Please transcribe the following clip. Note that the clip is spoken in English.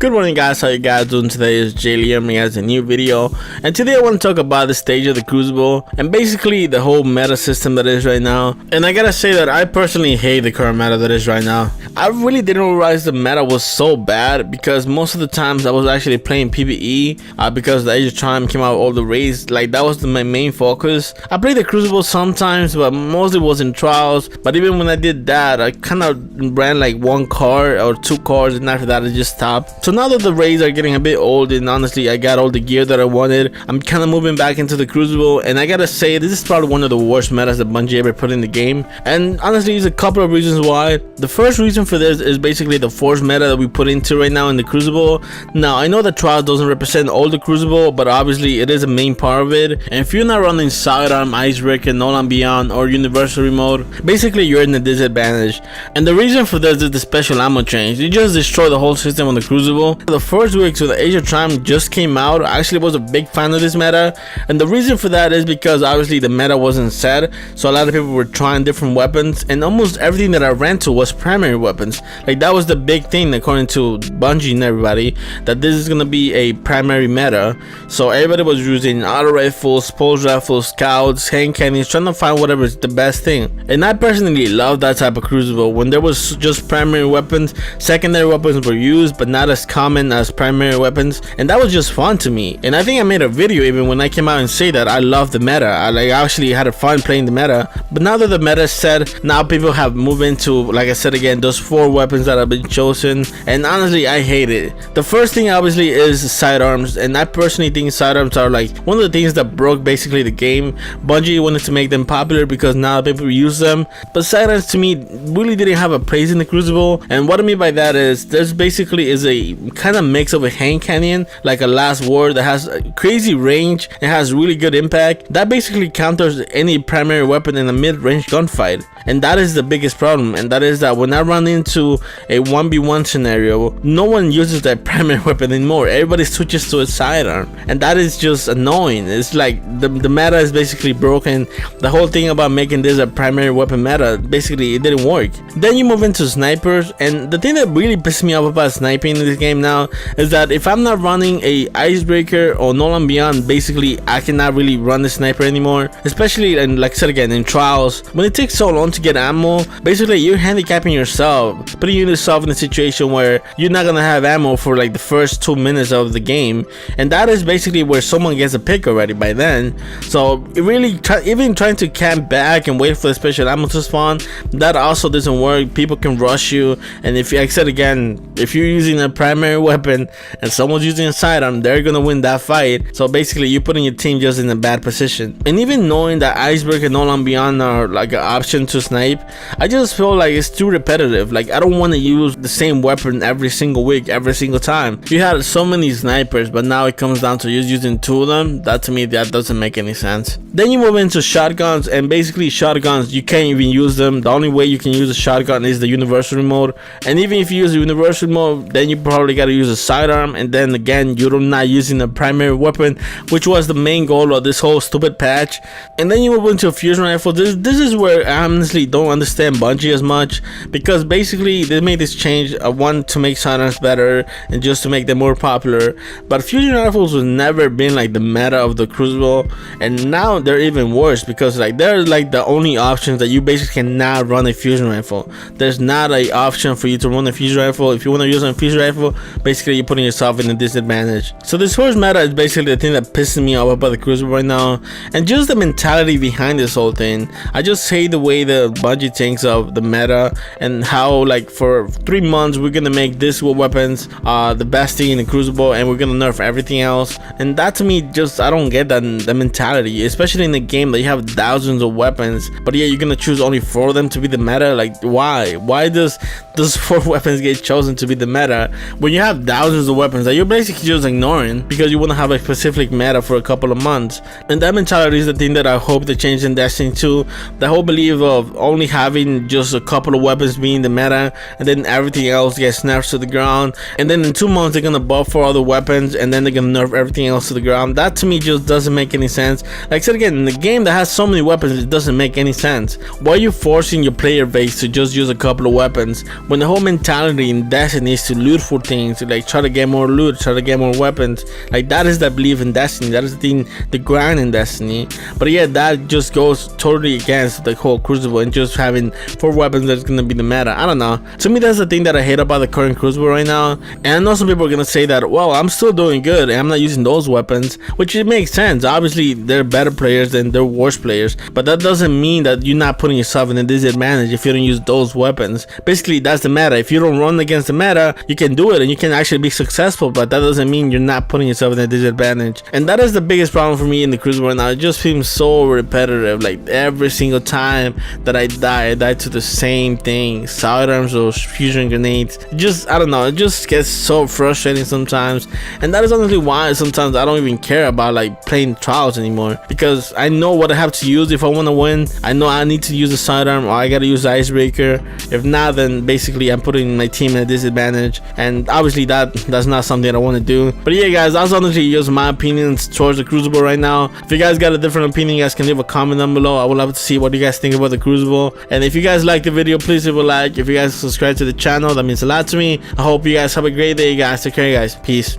Good morning guys, how you guys doing today? It's Jay Liam has a new video, and today I want to talk about the stage of the Crucible and basically the whole meta system that is right now. And I gotta say that I personally hate the current meta that is right now. I really didn't realize the meta was so bad because most of the times I was actually playing PvE because the Age of Time came out with all the raids. Like that was my main focus. I played the Crucible sometimes, but mostly was in trials. But even when I did that, I kind of ran like one card or two cards, and after that I just stopped. So now that the raids are getting a bit old and honestly I got all the gear that I wanted, I'm kind of moving back into the Crucible. And I gotta say, this is probably one of the worst metas that Bungie ever put in the game. And honestly, there's a couple of reasons why. The first reason for this is basically the forced meta that we put into right now in the Crucible. Now I know that trials doesn't represent all the Crucible, but obviously it is a main part of it. And if you're not running Sidearm, Icebreaker, No Land Beyond, or Universal Remote, basically you're in a disadvantage. And the reason for this is the special ammo change. You just destroy the whole system on the Crucible. The first week so the Age of Time just came out, I actually was a big fan of this meta, and the reason for that is because obviously the meta wasn't set, so a lot of people were trying different weapons, and almost everything that I ran to was primary weapons. Like that was the big thing according to Bungie and everybody, that this is gonna be a primary meta. So everybody was using auto rifles, pulse rifles, scouts, hand cannons, trying to find whatever is the best thing. And I personally love that type of Crucible when there was just primary weapons. Secondary weapons were used but not as common as primary weapons, and that was just fun to me. And I think I made a video even when I came out and say that I love the meta. I actually had a fun playing the meta. But now that the meta is set, now people have moved into, like I said again, those 4 weapons that have been chosen, and honestly I hate it. The first thing obviously is sidearms, and I personally think sidearms are like one of the things that broke basically the game. Bungie wanted to make them popular because now people use them, but sidearms to me really didn't have a place in the Crucible. And what I mean by that is there's basically is a kind of mix of a hand cannon, like a last word that has a crazy range and has really good impact. That basically counters any primary weapon in a mid-range gunfight, and that is the biggest problem. And that is that when I run into a 1v1 scenario, no one uses that primary weapon anymore. Everybody switches to a sidearm, and that is just annoying. It's like the meta is basically broken. The whole thing about making this a primary weapon meta, basically it didn't work. Then you move into snipers, and the thing that really pisses me off about sniping in this game now is that if I'm not running a Icebreaker or No Land Beyond, basically I cannot really run the sniper anymore. Especially, and like I said again, in trials, when it takes so long to get ammo, basically you're handicapping yourself, putting yourself in a situation where you're not gonna have ammo for like the first 2 minutes of the game, and that is basically where someone gets a pick already by then. So it really even trying to camp back and wait for the special ammo to spawn, that also doesn't work. People can rush you, and if, like I said again, if you're using a primary weapon and someone's using a sidearm, they're gonna win that fight. So basically you're putting your team just in a bad position. And even knowing that Icebreaker and No Land Beyond are like an option to snipe, I just feel like it's too repetitive. Like I don't want to use the same weapon every single week, every single time. You had so many snipers, but now it comes down to just using 2 of them. That to me, that doesn't make any sense. Then you move into shotguns, and basically shotguns, you can't even use them. The only way you can use a shotgun is the Universal Remote, and even if you use a Universal Remote, then you probably got to use a sidearm, and then again you're not using a primary weapon, which was the main goal of this whole stupid patch. And then you move into a fusion rifle. This is where I honestly don't understand Bungie as much, because basically they made this change, one to make sidearms better and just to make them more popular, but fusion rifles was never been like the meta of the Crucible, and now they're even worse because like they're like the only options that you basically cannot run a fusion rifle. There's not an option for you to run a fusion rifle. If you want to use a fusion rifle, basically you're putting yourself in a disadvantage. So this first meta is basically the thing that pisses me off about the Crucible right now, and just the mentality behind this whole thing. I just hate the way the Bungie thinks of the meta and how like for 3 months we're gonna make this with weapons the best thing in the Crucible, and we're gonna nerf everything else. And that to me, just I don't get that mentality, especially in a game that you have thousands of weapons, but yeah, you're gonna choose only 4 of them to be the meta. Like why does those 4 weapons get chosen to be the meta when you have thousands of weapons that you're basically just ignoring because you want to have a specific meta for a couple of months? And that mentality is the thing that I hope to change in Destiny 2. The whole belief of only having just a couple of weapons being the meta, and then everything else gets nerfed to the ground, and then in 2 months they're gonna buff for other weapons, and then they're gonna nerf everything else to the ground. That to me just doesn't make any sense. Like I said again, in the game that has so many weapons, it doesn't make any sense. Why are you forcing your player base to just use a couple of weapons when the whole mentality in Destiny is to loot for things things, like try to get more loot, try to get more weapons. Like that is the belief in Destiny, that is the thing, the grind in Destiny. But yeah, that just goes totally against the whole Crucible and just having 4 weapons that's gonna be the meta. I don't know, to me that's the thing that I hate about the current Crucible right now. And I know some people are gonna say that, well, I'm still doing good and I'm not using those weapons, which it makes sense. Obviously they're better players than they're worse players, but that doesn't mean that you're not putting yourself in a disadvantage if you don't use those weapons. Basically that's the meta. If you don't run against the meta, you can do it and you can actually be successful, but that doesn't mean you're not putting yourself in a disadvantage. And that is the biggest problem for me in the Crucible right now. It just seems so repetitive. Like every single time that I die to the same thing, sidearms or fusion grenades. Just, I don't know, it just gets so frustrating sometimes. And that is honestly why sometimes I don't even care about like playing trials anymore, because I know what I have to use if I want to win. I know I need to use a sidearm or I gotta use the icebreaker. If not, then basically I'm putting my team in a disadvantage, and obviously that's not something I want to do. But yeah guys, that's honestly just my opinions towards the Crucible right now. If you guys got a different opinion, you guys can leave a comment down below. I would love to see what you guys think about the Crucible. And if you guys like the video, please leave a like. If you guys subscribe to the channel, that means a lot to me. I hope you guys have a great day, guys. Take care, guys. Peace.